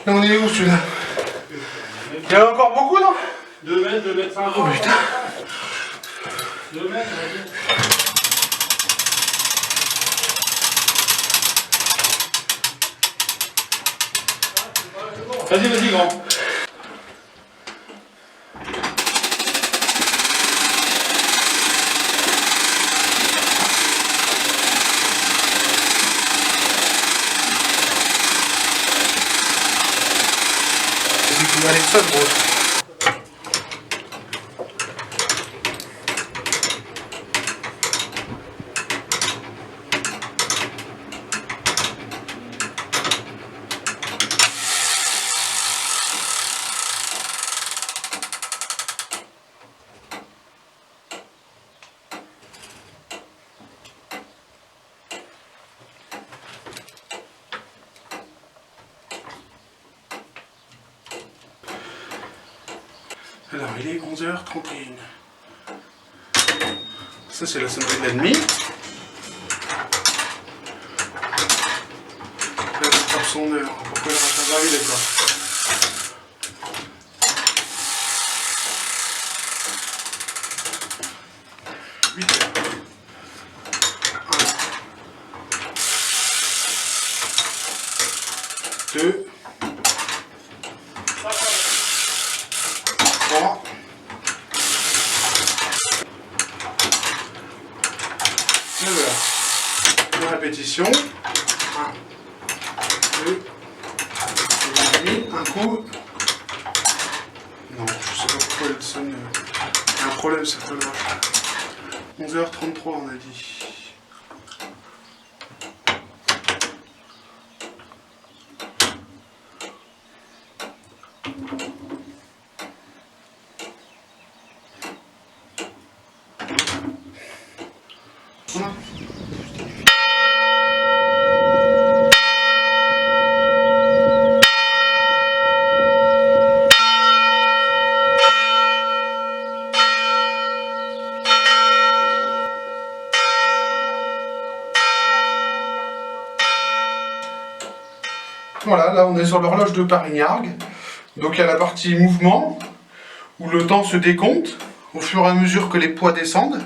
Là on est où celui-là? Il y en a encore beaucoup, non? 2 mètres, 2 mètres 50. Oh putain. 2 mètres, on va dire. Vas-y, vas-y, grand. C'est tout aller seul, gros. Alors, il est 11h31. Ça, c'est la sonnerie de la nuit. Là, je tape son heure. Pourquoi elle va s'aggraver, d'accord? Deux. 3. 9h. Une répétition. 1, 2, un coup. Non, je sais pas pourquoi elle sonne. Il y a un problème cette fois-là. 11h33 on a dit. Voilà. Voilà, là on est sur l'horloge de Parignargues. Donc il y a la partie mouvement, où le temps se décompte au fur et à mesure que les poids descendent,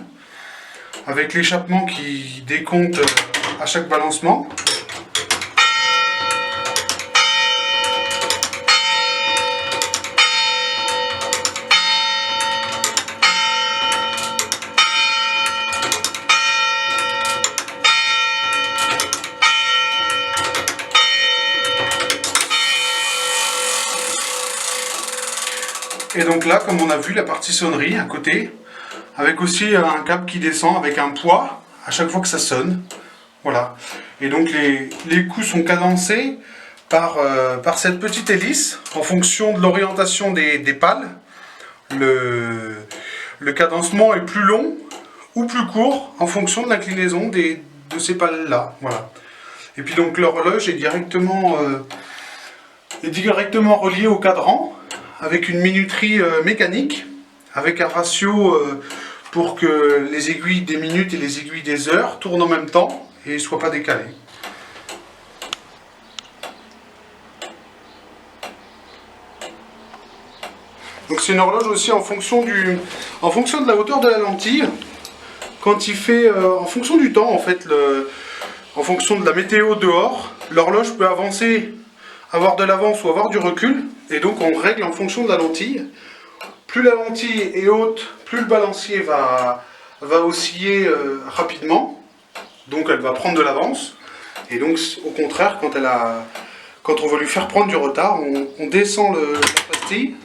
avec l'échappement qui décompte à chaque balancement. Et donc là, comme on a vu, la partie sonnerie à côté, avec aussi un câble qui descend avec un poids à chaque fois que ça sonne. Voilà. Et donc les coups sont cadencés par cette petite hélice en fonction de l'orientation des pales. Le cadencement est plus long ou plus court en fonction de l'inclinaison de ces pales là. Voilà. Et puis donc l'horloge est directement reliée au cadran avec une minuterie mécanique, avec un ratio pour que les aiguilles des minutes et les aiguilles des heures tournent en même temps et ne soient pas décalées. Donc c'est une horloge aussi en fonction de la hauteur de la lentille. Quand il fait, en fonction du temps en fait, en fonction de la météo dehors, l'horloge peut avancer, avoir de l'avance ou avoir du recul. Et donc on règle en fonction de la lentille. Plus la lentille est haute, plus le balancier va osciller rapidement. Donc elle va prendre de l'avance. Et donc au contraire, quand on veut lui faire prendre du retard, on descend la pastille